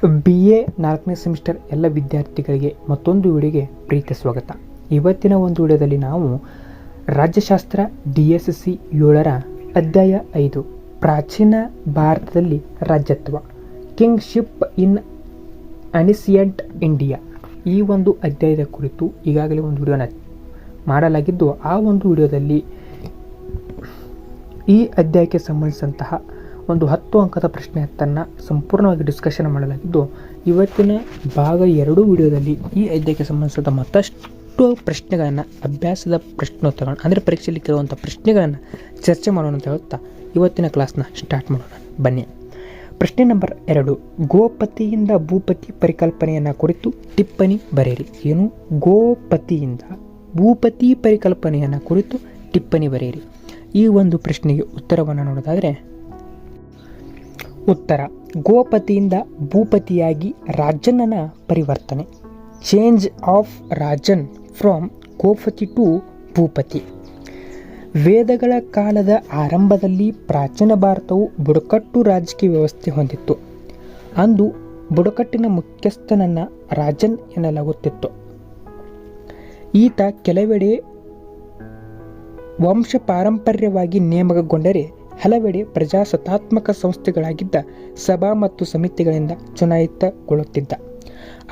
BA 4ನೇ semester ಎಲ್ಲ ವಿದ್ಯಾರ್ಥಿಗಳಿಗೆ ಮತ್ತೊಂದು ವಿಡಿಯೋಗೆ ಪ್ರೀತಿ ಸ್ವಾಗತ. ಇವತ್ತಿನ ಒಂದು ವಿಡಿಯೋದಲ್ಲಿ ನಾವು ರಾಜ್ಯಶಾಸ್ತ್ರ DSC 7ರ ಅಧ್ಯಾಯ 5 ಪ್ರಾಚೀನ ಭಾರತದಲ್ಲಿ ರಾಜ್ಯತ್ವ ಕಿಂಗ್ಶಿಪ್ ಇನ್ ಅನಿಸಿಯಂಟ್ ಇಂಡಿಯಾ ಈ ಒಂದು ಅಧ್ಯಾಯದ ಕುರಿತು ಈಗಾಗಲೇ ಒಂದು ವಿಡಿಯೋನ ಮಾಡಲಾಗಿದ್ದು, ಆ ಒಂದು ವಿಡಿಯೋದಲ್ಲಿ ಈ ಅಧ್ಯಾಯಕ್ಕೆ ಸಂಬಂಧಿಸಿದಂತಹ ಒಂದು 10 ಅಂಕದ ಪ್ರಶ್ನೆಯನ್ನು ಸಂಪೂರ್ಣವಾಗಿ ಡಿಸ್ಕಷನ್ ಮಾಡಲಾಗಿದ್ದು, ಇವತ್ತಿನ ಭಾಗ 2 ವಿಡಿಯೋದಲ್ಲಿ ಈ ಅಧ್ಯಾಯಕ್ಕೆ ಸಂಬಂಧಿಸಿದ ಮತ್ತಷ್ಟು ಪ್ರಶ್ನೆಗಳನ್ನು, ಅಭ್ಯಾಸದ ಪ್ರಶ್ನೋತ್ತರಗಳನ್ನು ಅಂದರೆ ಪರೀಕ್ಷೆಯಲ್ಲಿ ಕೇಳುವಂಥ ಪ್ರಶ್ನೆಗಳನ್ನು ಚರ್ಚೆ ಮಾಡೋಣ ಅಂತ ಹೇಳ್ತಾ ಇವತ್ತಿನ ಕ್ಲಾಸ್ನ ಸ್ಟಾರ್ಟ್ ಮಾಡೋಣ ಬನ್ನಿ. ಪ್ರಶ್ನೆ ನಂಬರ್ 2, ಗೋಪತಿಯಿಂದ ಭೂಪತಿ ಪರಿಕಲ್ಪನೆಯನ್ನು ಕುರಿತು ಟಿಪ್ಪಣಿ ಬರೆಯಿರಿ. ಏನು? ಗೋಪತಿಯಿಂದ ಭೂಪತಿ ಪರಿಕಲ್ಪನೆಯನ್ನು ಕುರಿತು ಟಿಪ್ಪಣಿ ಬರೆಯಿರಿ. ಈ ಒಂದು ಪ್ರಶ್ನೆಗೆ ಉತ್ತರವನ್ನು ನೋಡೋದಾದರೆ, ಉತ್ತರ ಗೋಪತಿಯಿಂದ ಭೂಪತಿಯಾಗಿ ರಾಜನ್ನನ ಪರಿವರ್ತನೆ, ಚೇಂಜ್ ಆಫ್ ರಾಜನ್ ಫ್ರಮ್ ಗೋಪತಿ ಟು ಭೂಪತಿ. ವೇದಗಳ ಕಾಲದ ಆರಂಭದಲ್ಲಿ ಪ್ರಾಚೀನ ಭಾರತವು ಬುಡಕಟ್ಟು ರಾಜಕೀಯ ವ್ಯವಸ್ಥೆ ಹೊಂದಿತ್ತು. ಅಂದು ಬುಡಕಟ್ಟಿನ ಮುಖ್ಯಸ್ಥನನ್ನು ರಾಜನ್ ಎನ್ನಲಾಗುತ್ತಿತ್ತು. ಈತ ಕೆಲವೆಡೆ ವಂಶ ಪಾರಂಪರ್ಯವಾಗಿ ನೇಮಕಗೊಂಡರೆ ಹಲವೆಡೆ ಪ್ರಜಾಸತ್ತಾತ್ಮಕ ಸಂಸ್ಥೆಗಳಾಗಿದ್ದ ಸಭಾ ಮತ್ತು ಸಮಿತಿಗಳಿಂದ ಚುನಾಯಿತಗೊಳ್ಳುತ್ತಿದ್ದ.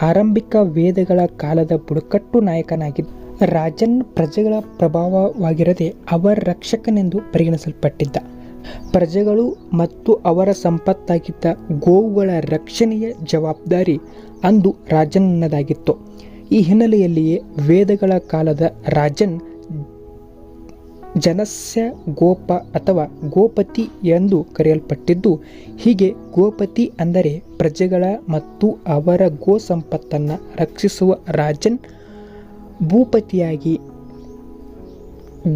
ಆರಂಭಿಕ ವೇದಗಳ ಕಾಲದ ಬುಡಕಟ್ಟು ನಾಯಕನಾಗಿದ್ದ ರಾಜನ್ ಪ್ರಜೆಗಳ ಪ್ರಭಾವವಾಗಿರದೆ ಅವರ ರಕ್ಷಕನೆಂದು ಪರಿಗಣಿಸಲ್ಪಟ್ಟಿದ್ದ. ಪ್ರಜೆಗಳು ಮತ್ತು ಅವರ ಸಂಪತ್ತಾಗಿದ್ದ ಗೋವುಗಳ ರಕ್ಷಣೆಯ ಜವಾಬ್ದಾರಿ ಅಂದು ರಾಜನ್ನದಾಗಿತ್ತು. ಈ ಹಿನ್ನೆಲೆಯಲ್ಲಿಯೇ ವೇದಗಳ ಕಾಲದ ರಾಜನ್ ಜನಸ್ಯ ಗೋಪ ಅಥವಾ ಗೋಪತಿ ಎಂದು ಕರೆಯಲ್ಪಟ್ಟಿದ್ದು, ಹೀಗೆ ಗೋಪತಿ ಅಂದರೆ ಪ್ರಜೆಗಳ ಮತ್ತು ಅವರ ಗೋ ಸಂಪತ್ತನ್ನು ರಕ್ಷಿಸುವ ರಾಜನ್ ಭೂಪತಿಯಾಗಿ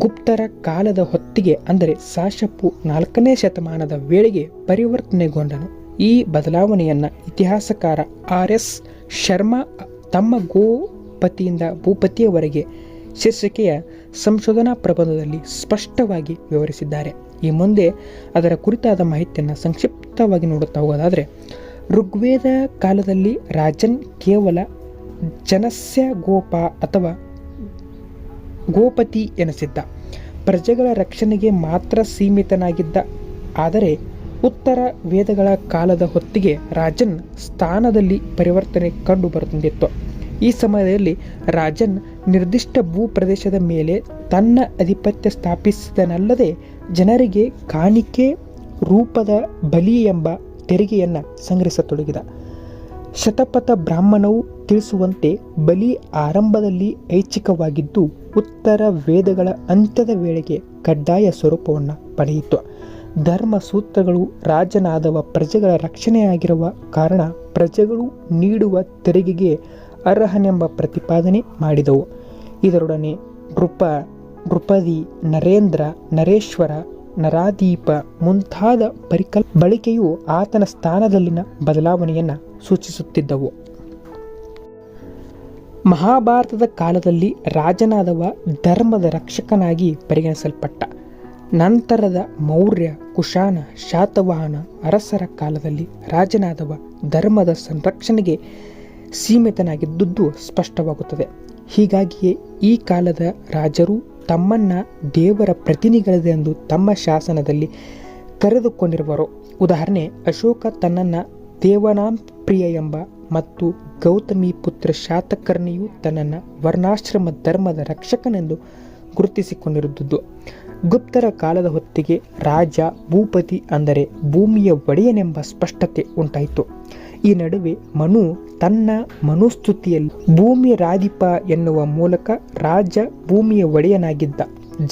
ಗುಪ್ತರ ಕಾಲದ ಹೊತ್ತಿಗೆ ಅಂದರೆ ಸಾಶಪು 4ನೇ ಶತಮಾನದ ವೇಳೆಗೆ ಪರಿವರ್ತನೆಗೊಂಡನು. ಈ ಬದಲಾವಣೆಯನ್ನು ಇತಿಹಾಸಕಾರ RS ಶರ್ಮಾ ತಮ್ಮ ಗೋಪತಿಯಿಂದ ಭೂಪತಿಯವರೆಗೆ ಶೀರ್ಷಿಕೆಯ ಸಂಶೋಧನಾ ಪ್ರಬಂಧದಲ್ಲಿ ಸ್ಪಷ್ಟವಾಗಿ ವಿವರಿಸಿದ್ದಾರೆ. ಈ ಮುಂದೆ ಅದರ ಕುರಿತಾದ ಮಾಹಿತಿಯನ್ನು ಸಂಕ್ಷಿಪ್ತವಾಗಿ ನೋಡುತ್ತಾ ಹೋಗೋದಾದರೆ, ಋಗ್ವೇದ ಕಾಲದಲ್ಲಿ ರಾಜನ್ ಕೇವಲ ಜನಸ್ಯ ಗೋಪ ಅಥವಾ ಗೋಪತಿ ಎನಿಸಿದ್ದ, ಪ್ರಜೆಗಳ ರಕ್ಷಣೆಗೆ ಮಾತ್ರ ಸೀಮಿತನಾಗಿದ್ದ. ಆದರೆ ಉತ್ತರ ವೇದಗಳ ಕಾಲದ ಹೊತ್ತಿಗೆ ರಾಜನ್ ಸ್ಥಾನದಲ್ಲಿ ಪರಿವರ್ತನೆ ಕಂಡು ಬರುತ್ತಿತ್ತು. ಈ ಸಮಯದಲ್ಲಿ ರಾಜನ್ ನಿರ್ದಿಷ್ಟ ಭೂ ಪ್ರದೇಶದ ಮೇಲೆ ತನ್ನ ಅಧಿಪತ್ಯ ಸ್ಥಾಪಿಸಿದನಲ್ಲದೆ ಜನರಿಗೆ ಕಾಣಿಕೆ ರೂಪದ ಬಲಿ ಎಂಬ ತೆರಿಗೆಯನ್ನು ಸಂಗ್ರಹಿಸತೊಡಗಿದ. ಶತಪಥ ಬ್ರಾಹ್ಮಣವು ತಿಳಿಸುವಂತೆ ಬಲಿ ಆರಂಭದಲ್ಲಿ ಐಚ್ಛಿಕವಾಗಿದ್ದು ಉತ್ತರ ವೇದಗಳ ಅಂತ್ಯದ ವೇಳೆಗೆ ಕಡ್ಡಾಯ ಸ್ವರೂಪವನ್ನು ಪಡೆಯಿತು. ಧರ್ಮ ಸೂತ್ರಗಳು ರಾಜನಾದವ ಪ್ರಜೆಗಳ ರಕ್ಷಣೆಯಾಗಿರುವ ಕಾರಣ ಪ್ರಜೆಗಳು ನೀಡುವ ತೆರಿಗೆಗೆ ಅರ್ಹನೆಂಬ ಪ್ರತಿಪಾದನೆ ಮಾಡಿದವು. ಇದರೊಡನೆ ನೃಪದಿ, ನರೇಂದ್ರ, ನರೇಶ್ವರ, ನರಾದೀಪ ಮುಂತಾದ ಬಳಕೆಯು ಆತನ ಸ್ಥಾನದಲ್ಲಿನ ಬದಲಾವಣೆಯನ್ನು ಸೂಚಿಸುತ್ತಿದ್ದವು. ಮಹಾಭಾರತದ ಕಾಲದಲ್ಲಿ ರಾಜನಾದವ ಧರ್ಮದ ರಕ್ಷಕನಾಗಿ ಪರಿಗಣಿಸಲ್ಪಟ್ಟ. ನಂತರದ ಮೌರ್ಯ, ಕುಶಾನ, ಶಾತವಾಹನ ಅರಸರ ಕಾಲದಲ್ಲಿ ರಾಜನಾದವ ಧರ್ಮದ ಸಂರಕ್ಷಣೆಗೆ ಸೀಮಿತನಾಗಿದ್ದುದು ಸ್ಪಷ್ಟವಾಗುತ್ತದೆ. ಹೀಗಾಗಿಯೇ ಈ ಕಾಲದ ರಾಜರು ತಮ್ಮನ್ನು ದೇವರ ಪ್ರತಿನಿಧಿಗಳೆಂದು ತಮ್ಮ ಶಾಸನದಲ್ಲಿ ಕರೆದುಕೊಂಡಿರುವರು. ಉದಾಹರಣೆ, ಅಶೋಕ ತನ್ನನ್ನು ದೇವನಾಂಪ್ರಿಯ ಎಂಬ ಮತ್ತು ಗೌತಮಿ ಪುತ್ರ ಶಾತಕರ್ಣಿಯು ತನ್ನನ್ನು ವರ್ಣಾಶ್ರಮ ಧರ್ಮದ ರಕ್ಷಕನೆಂದು ಗುರುತಿಸಿಕೊಂಡಿರುವುದು. ಗುಪ್ತರ ಕಾಲದ ಹೊತ್ತಿಗೆ ರಾಜ ಭೂಪತಿ ಅಂದರೆ ಭೂಮಿಯ ಒಡೆಯನೆಂಬ ಸ್ಪಷ್ಟತೆ ಉಂಟಾಯಿತು. ಈ ನಡುವೆ ಮನು ತನ್ನ ಮನುಸ್ತುತಿಯಲ್ಲಿ ಭೂಮಿ ರಾಧಿಪ ಎನ್ನುವ ಮೂಲಕ ರಾಜ ಭೂಮಿಯ ಒಡೆಯನಾಗಿದ್ದ,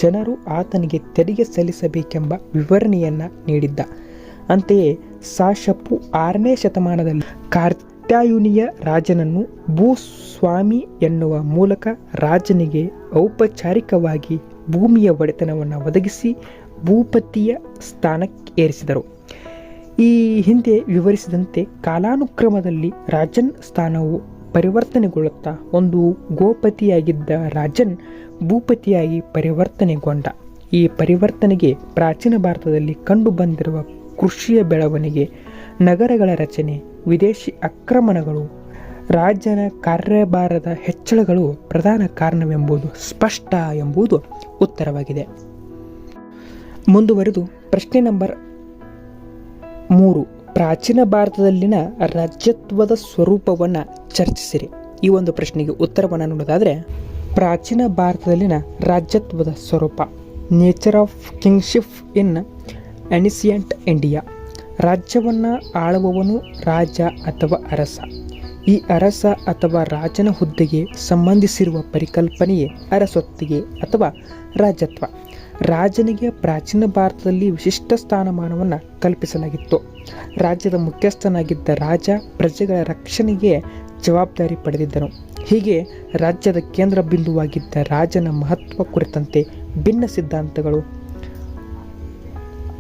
ಜನರು ಆತನಿಗೆ ತೆರಿಗೆ ಸಲ್ಲಿಸಬೇಕೆಂಬ ವಿವರಣೆಯನ್ನು ನೀಡಿದ್ದ. ಅಂತೆಯೇ ಸಾಶಪು 6ನೇ ಶತಮಾನದಲ್ಲಿ ಕಾರ್ತ್ಯಾಯುನಿಯ ರಾಜನನ್ನು ಭೂಸ್ವಾಮಿ ಎನ್ನುವ ಮೂಲಕ ರಾಜನಿಗೆ ಔಪಚಾರಿಕವಾಗಿ ಭೂಮಿಯ ಒಡೆತನವನ್ನು ಒದಗಿಸಿ ಭೂಪತಿಯ ಸ್ಥಾನಕ್ಕೆ ಏರಿಸಿದರು. ಈ ಹಿಂದೆ ವಿವರಿಸಿದಂತೆ ಕಾಲಾನುಕ್ರಮದಲ್ಲಿ ರಾಜನ್ ಸ್ಥಾನವು ಪರಿವರ್ತನೆಗೊಳ್ಳುತ್ತಾ ಒಂದು ಗೋಪತಿಯಾಗಿದ್ದ ರಾಜನ್ ಭೂಪತಿಯಾಗಿ ಪರಿವರ್ತನೆಗೊಂಡ. ಈ ಪರಿವರ್ತನೆಗೆ ಪ್ರಾಚೀನ ಭಾರತದಲ್ಲಿ ಕಂಡುಬಂದಿರುವ ಕೃಷಿಯ ಬೆಳವಣಿಗೆ, ನಗರಗಳ ರಚನೆ, ವಿದೇಶಿ ಆಕ್ರಮಣಗಳು, ರಾಜನ ಕಾರ್ಯಭಾರದ ಹೆಚ್ಚಳಗಳು ಪ್ರಧಾನ ಕಾರಣವೆಂಬುದು ಸ್ಪಷ್ಟ ಎಂಬುದು ಉತ್ತರವಾಗಿದೆ. ಮುಂದುವರೆದು ಪ್ರಶ್ನೆ ನಂಬರ್ 3, ಪ್ರಾಚೀನ ಭಾರತದಲ್ಲಿನ ರಾಜ್ಯತ್ವದ ಸ್ವರೂಪವನ್ನು ಚರ್ಚಿಸಿರಿ. ಈ ಒಂದು ಪ್ರಶ್ನೆಗೆ ಉತ್ತರವನ್ನು ನೋಡೋದಾದರೆ, ಪ್ರಾಚೀನ ಭಾರತದಲ್ಲಿನ ರಾಜ್ಯತ್ವದ ಸ್ವರೂಪ, nature of kingship in ancient India. ರಾಜ್ಯವನ್ನು ಆಳುವವನು ರಾಜ ಅಥವಾ ಅರಸ. ಈ ಅರಸ ಅಥವಾ ರಾಜನ ಹುದ್ದೆಗೆ ಸಂಬಂಧಿಸಿರುವ ಪರಿಕಲ್ಪನೆಯೇ ಅರಸೊತ್ತಿಗೆ ಅಥವಾ ರಾಜತ್ವ. ರಾಜನಿಗೆ ಪ್ರಾಚೀನ ಭಾರತದಲ್ಲಿ ವಿಶಿಷ್ಟ ಸ್ಥಾನಮಾನವನ್ನು ಕಲ್ಪಿಸಲಾಗಿತ್ತು. ರಾಜ್ಯದ ಮುಖ್ಯಸ್ಥನಾಗಿದ್ದ ರಾಜ ಪ್ರಜೆಗಳ ರಕ್ಷಣೆಗೆ ಜವಾಬ್ದಾರಿ ಪಡೆದಿದ್ದನು. ಹೀಗೆ ರಾಜ್ಯದ ಕೇಂದ್ರ ಬಿಂದುವಾಗಿದ್ದ ರಾಜನ ಮಹತ್ವ ಕುರಿತಂತೆ ಭಿನ್ನ ಸಿದ್ಧಾಂತಗಳು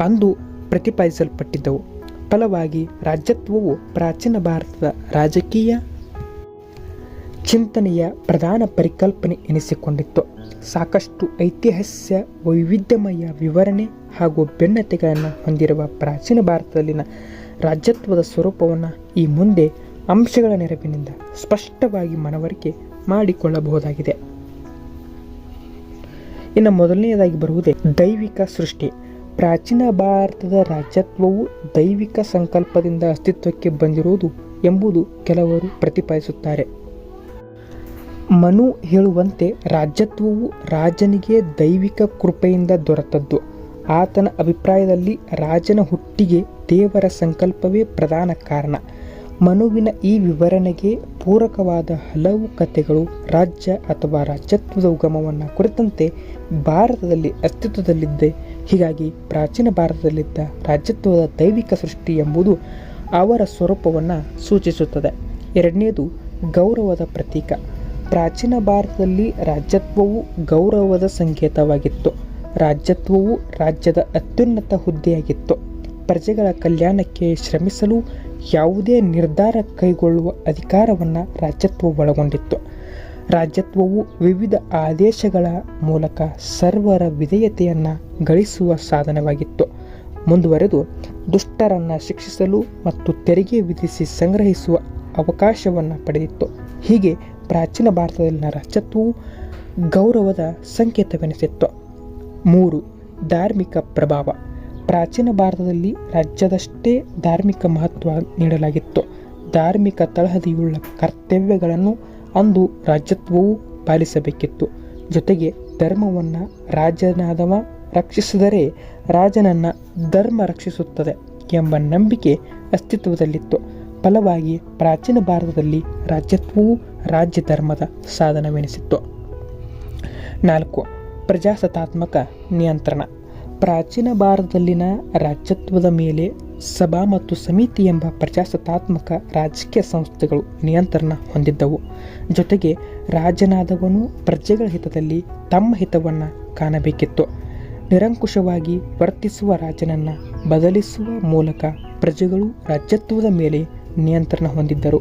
ಅಂದು ಪ್ರತಿಪಾದಿಸಲ್ಪಟ್ಟಿದ್ದವು. ಫಲವಾಗಿ ರಾಜ್ಯತ್ವವು ಪ್ರಾಚೀನ ಭಾರತದ ರಾಜಕೀಯ ಚಿಂತನೆಯ ಪ್ರಧಾನ ಪರಿಕಲ್ಪನೆ ಎನಿಸಿಕೊಂಡಿತ್ತು. ಸಾಕಷ್ಟು ಐತಿಹಾಸ್ಯ ವೈವಿಧ್ಯಮಯ ವಿವರಣೆ ಹಾಗೂ ಭಿನ್ನತೆಗಳನ್ನು ಹೊಂದಿರುವ ಪ್ರಾಚೀನ ಭಾರತದಲ್ಲಿನ ರಾಜ್ಯತ್ವದ ಸ್ವರೂಪವನ್ನು ಈ ಮುಂದೆ ಅಂಶಗಳ ನೆರವಿನಿಂದ ಸ್ಪಷ್ಟವಾಗಿ ಮನವರಿಕೆ ಮಾಡಿಕೊಳ್ಳಬಹುದಾಗಿದೆ. ಇನ್ನು ಮೊದಲನೆಯದಾಗಿ ಬರುವುದೇ ದೈವಿಕ ಸೃಷ್ಟಿ. ಪ್ರಾಚೀನ ಭಾರತದ ರಾಜ್ಯತ್ವವು ದೈವಿಕ ಸಂಕಲ್ಪದಿಂದ ಅಸ್ತಿತ್ವಕ್ಕೆ ಬಂದಿರುವುದು ಎಂಬುದು ಕೆಲವರು ಪ್ರತಿಪಾದಿಸುತ್ತಾರೆ. ಮನು ಹೇಳುವಂತೆ ರಾಜ್ಯತ್ವವು ರಾಜನಿಗೆ ದೈವಿಕ ಕೃಪೆಯಿಂದ ದೊರೆತದ್ದು. ಆತನ ಅಭಿಪ್ರಾಯದಲ್ಲಿ ರಾಜನ ಹುಟ್ಟಿಗೆ ದೇವರ ಸಂಕಲ್ಪವೇ ಪ್ರಧಾನ ಕಾರಣ. ಮನುವಿನ ಈ ವಿವರಣೆಗೆ ಪೂರಕವಾದ ಹಲವು ಕಥೆಗಳು ರಾಜ್ಯ ಅಥವಾ ರಾಜ್ಯತ್ವದ ಉಗಮವನ್ನು ಕುರಿತಂತೆ ಭಾರತದಲ್ಲಿ ಅಸ್ತಿತ್ವದಲ್ಲಿದ್ದೆ. ಹೀಗಾಗಿ ಪ್ರಾಚೀನ ಭಾರತದಲ್ಲಿದ್ದ ರಾಜ್ಯತ್ವದ ದೈವಿಕ ಸೃಷ್ಟಿ ಎಂಬುದು ಅವರ ಸ್ವರೂಪವನ್ನು ಸೂಚಿಸುತ್ತದೆ. ಎರಡನೇದು ಗೌರವದ ಪ್ರತೀಕ. ಪ್ರಾಚೀನ ಭಾರತದಲ್ಲಿ ರಾಜ್ಯತ್ವವು ಗೌರವದ ಸಂಕೇತವಾಗಿತ್ತು. ರಾಜ್ಯತ್ವವು ರಾಜ್ಯದ ಅತ್ಯುನ್ನತ ಹುದ್ದೆಯಾಗಿತ್ತು. ಪ್ರಜೆಗಳ ಕಲ್ಯಾಣಕ್ಕೆ ಶ್ರಮಿಸಲು ಯಾವುದೇ ನಿರ್ಧಾರ ಕೈಗೊಳ್ಳುವ ಅಧಿಕಾರವನ್ನು ರಾಜ್ಯತ್ವ ಒಳಗೊಂಡಿತ್ತು. ರಾಜ್ಯತ್ವವು ವಿವಿಧ ಆದೇಶಗಳ ಮೂಲಕ ಸರ್ವರ ವಿಧೇಯತೆಯನ್ನು ಗಳಿಸುವ ಸಾಧನವಾಗಿತ್ತು. ಮುಂದುವರೆದು ದುಷ್ಟರನ್ನು ಶಿಕ್ಷಿಸಲು ಮತ್ತು ತೆರಿಗೆ ವಿಧಿಸಿ ಸಂಗ್ರಹಿಸುವ ಅವಕಾಶವನ್ನು ಪಡೆದಿತ್ತು. ಹೀಗೆ ಪ್ರಾಚೀನ ಭಾರತದಲ್ಲಿನ ರಾಜ್ಯತ್ವವು ಗೌರವದ ಸಂಕೇತವೆನಿಸಿತ್ತು. 3. ಧಾರ್ಮಿಕ ಪ್ರಭಾವ. ಪ್ರಾಚೀನ ಭಾರತದಲ್ಲಿ ರಾಜ್ಯದಷ್ಟೇ ಧಾರ್ಮಿಕ ಮಹತ್ವ ನೀಡಲಾಗಿತ್ತು. ಧಾರ್ಮಿಕ ತಳಹದಿಯುಳ್ಳ ಕರ್ತವ್ಯಗಳನ್ನು ಅಂದು ರಾಜ್ಯತ್ವವು ಪಾಲಿಸಬೇಕಿತ್ತು. ಜೊತೆಗೆ ಧರ್ಮವನ್ನು ರಾಜನಾದವ ರಕ್ಷಿಸಿದರೆ ರಾಜನನ್ನು ಧರ್ಮ ರಕ್ಷಿಸುತ್ತದೆ ಎಂಬ ನಂಬಿಕೆ ಅಸ್ತಿತ್ವದಲ್ಲಿತ್ತು. ಫಲವಾಗಿ ಪ್ರಾಚೀನ ಭಾರತದಲ್ಲಿ ರಾಜ್ಯತ್ವವು ರಾಜ್ಯ ಧರ್ಮದ ಸಾಧನವೆನಿಸಿತ್ತು. 4. ಪ್ರಜಾಸತ್ತಾತ್ಮಕ ನಿಯಂತ್ರಣ. ಪ್ರಾಚೀನ ಭಾರತದಲ್ಲಿನ ರಾಜ್ಯತ್ವದ ಮೇಲೆ ಸಭಾ ಮತ್ತು ಸಮಿತಿ ಎಂಬ ಪ್ರಜಾಸತ್ತಾತ್ಮಕ ರಾಜಕೀಯ ಸಂಸ್ಥೆಗಳು ನಿಯಂತ್ರಣ ಹೊಂದಿದ್ದವು. ಜೊತೆಗೆ ರಾಜನಾದವನು ಪ್ರಜೆಗಳ ಹಿತದಲ್ಲಿ ತಮ್ಮ ಹಿತವನ್ನು ಕಾಣಬೇಕಿತ್ತು. ನಿರಂಕುಶವಾಗಿ ವರ್ತಿಸುವ ರಾಜನನ್ನು ಬದಲಿಸುವ ಮೂಲಕ ಪ್ರಜೆಗಳು ರಾಜ್ಯತ್ವದ ಮೇಲೆ ನಿಯಂತ್ರಣ ಹೊಂದಿದ್ದರು.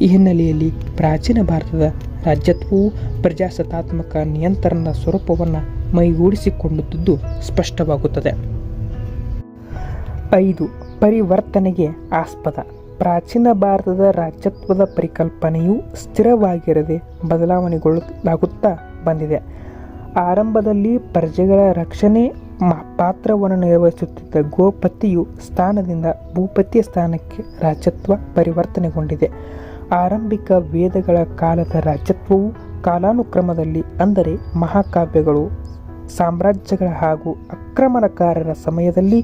ಈ ಹಿನ್ನೆಲೆಯಲ್ಲಿ ಪ್ರಾಚೀನ ಭಾರತದ ರಾಜ್ಯತ್ವವು ಪ್ರಜಾಸತ್ತಾತ್ಮಕ ನಿಯಂತ್ರಣದ ಸ್ವರೂಪವನ್ನು ಮೈಗೂಡಿಸಿಕೊಂಡಿದ್ದುದು ಸ್ಪಷ್ಟವಾಗುತ್ತದೆ. 5. ಪರಿವರ್ತನೆಗೆ ಆಸ್ಪದ. ಪ್ರಾಚೀನ ಭಾರತದ ರಾಜ್ಯತ್ವದ ಪರಿಕಲ್ಪನೆಯು ಸ್ಥಿರವಾಗಿರದೆ ಬದಲಾವಣೆಗೊಳ್ಳಲಾಗುತ್ತಾ ಬಂದಿದೆ. ಆರಂಭದಲ್ಲಿ ಪ್ರಜೆಗಳ ರಕ್ಷಣೆ ಪಾತ್ರವನ್ನು ನಿರ್ವಹಿಸುತ್ತಿದ್ದ ಗೋಪತಿಯು ಸ್ಥಾನದಿಂದ ಭೂಪತಿಯ ಸ್ಥಾನಕ್ಕೆ ರಾಜ್ಯತ್ವ ಪರಿವರ್ತನೆಗೊಂಡಿದೆ. ಆರಂಭಿಕ ವೇದಗಳ ಕಾಲದ ರಾಜ್ಯತ್ವವು ಕಾಲಾನುಕ್ರಮದಲ್ಲಿ, ಅಂದರೆ ಮಹಾಕಾವ್ಯಗಳು, ಸಾಮ್ರಾಜ್ಯಗಳ ಹಾಗೂ ಆಕ್ರಮಣಕಾರರ ಸಮಯದಲ್ಲಿ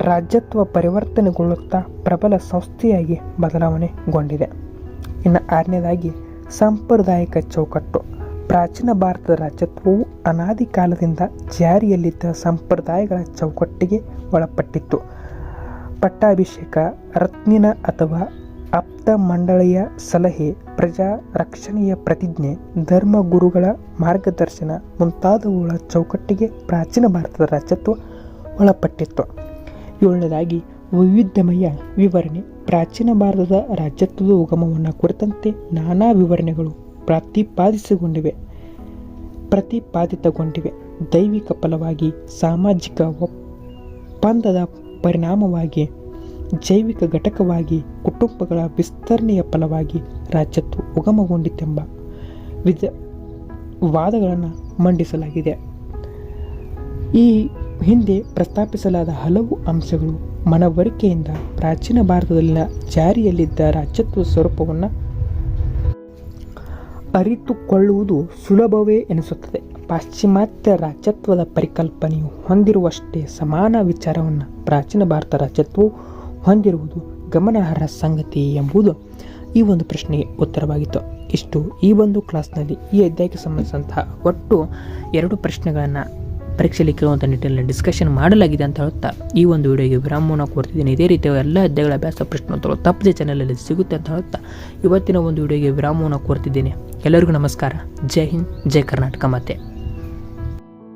ರಾಜ್ಯತ್ವ ಪರಿವರ್ತನೆಗೊಳ್ಳುತ್ತಾ ಪ್ರಬಲ ಸಂಸ್ಥೆಯಾಗಿ ಬದಲಾವಣೆಗೊಂಡಿದೆ. ಇನ್ನು 6ನೇದಾಗಿ ಸಾಂಪ್ರದಾಯಿಕ ಚೌಕಟ್ಟು. ಪ್ರಾಚೀನ ಭಾರತದ ರಾಜ್ಯತ್ವವು ಅನಾದಿ ಕಾಲದಿಂದ ಜಾರಿಯಲ್ಲಿದ್ದ ಸಂಪ್ರದಾಯಗಳ ಚೌಕಟ್ಟಿಗೆ ಒಳಪಟ್ಟಿತ್ತು. ಪಟ್ಟಾಭಿಷೇಕ, ರತ್ನಿನ ಅಥವಾ ಆಪ್ತ ಮಂಡಳಿಯ ಸಲಹೆ, ಪ್ರಜಾ ರಕ್ಷಣೆಯ ಪ್ರತಿಜ್ಞೆ, ಧರ್ಮಗುರುಗಳ ಮಾರ್ಗದರ್ಶನ ಮುಂತಾದವುಗಳ ಚೌಕಟ್ಟಿಗೆ ಪ್ರಾಚೀನ ಭಾರತದ ರಾಜ್ಯತ್ವ ಒಳಪಟ್ಟಿತ್ತು. 7ನೇದಾಗಿ ವೈವಿಧ್ಯಮಯ ವಿವರಣೆ. ಪ್ರಾಚೀನ ಭಾರತದ ರಾಜ್ಯತ್ವದ ಉಗಮವನ್ನು ಕುರಿತಂತೆ ನಾನಾ ವಿವರಣೆಗಳು ಪ್ರತಿಪಾದಿತಗೊಂಡಿವೆ. ದೈವಿಕ ಫಲವಾಗಿ, ಸಾಮಾಜಿಕ ಒಪ್ಪಂದದ ಪರಿಣಾಮವಾಗಿ ಜೈವಿಕ ಘಟಕವಾಗಿ ಕುಟುಂಬಗಳ ವಿಸ್ತರಣೆಯ ಫಲವಾಗಿ ರಾಜ್ಯತ್ವ ಉಗಮಗೊಂಡಿತೆಂಬ ವಾದಗಳನ್ನು ಮಂಡಿಸಲಾಗಿದೆ. ಈ ಹಿಂದೆ ಪ್ರಸ್ತಾಪಿಸಲಾದ ಹಲವು ಅಂಶಗಳು ಮನವರಿಕೆಯಿಂದ ಪ್ರಾಚೀನ ಭಾರತದಲ್ಲಿನ ಜಾರಿಯಲ್ಲಿದ್ದ ರಾಜ್ಯತ್ವ ಸ್ವರೂಪವನ್ನು ಅರಿತುಕೊಳ್ಳುವುದು ಸುಲಭವೇ ಎನಿಸುತ್ತದೆ. ಪಾಶ್ಚಿಮಾತ್ಯ ರಾಜ್ಯತ್ವದ ಪರಿಕಲ್ಪನೆಯು ಹೊಂದಿರುವಷ್ಟೇ ಸಮಾನ ವಿಚಾರವನ್ನು ಪ್ರಾಚೀನ ಭಾರತ ರಾಜ್ಯತ್ವವು ಹೊಂದಿರುವುದು ಗಮನಾರ್ಹ ಸಂಗತಿ ಎಂಬುದು ಈ ಒಂದು ಪ್ರಶ್ನೆಗೆ ಉತ್ತರವಾಗಿತ್ತು. ಇಷ್ಟು ಈ ಒಂದು ಕ್ಲಾಸ್ನಲ್ಲಿ ಈ ಅಧ್ಯಾಯಕ್ಕೆ ಸಂಬಂಧಿಸಿದಂತಹ ಒಟ್ಟು 2 ಪ್ರಶ್ನೆಗಳನ್ನು ಪರೀಕ್ಷೆ ಲಿಖಿರುವಂಥ ನಿಟ್ಟಿನಲ್ಲಿ ಡಿಸ್ಕಷನ್ ಮಾಡಲಾಗಿದೆ ಅಂತ ಹೇಳುತ್ತಾ ಈ ಒಂದು ವಿಡಿಯೋಗೆ ವಿರಾಮವನ್ನು ಕೊಡ್ತಿದ್ದೀನಿ. ಇದೇ ರೀತಿಯ ಎಲ್ಲ ಅಧ್ಯಾಯಗಳ ಅಭ್ಯಾಸ ಪ್ರಶ್ನೋತ್ತರಗಳು ತಪ್ಪದೆ ಚಾನಲಲ್ಲಿ ಸಿಗುತ್ತೆ ಅಂತ ಹೇಳುತ್ತಾ ಇವತ್ತಿನ ಒಂದು ವಿಡಿಯೋಗೆ ವಿರಾಮವನ್ನು ಕೊಡ್ತಿದ್ದೀನಿ. ಎಲ್ಲರಿಗೂ ನಮಸ್ಕಾರ. ಜೈ ಹಿಂದ್, ಜೈ ಕರ್ನಾಟಕ ಮಾತೆ.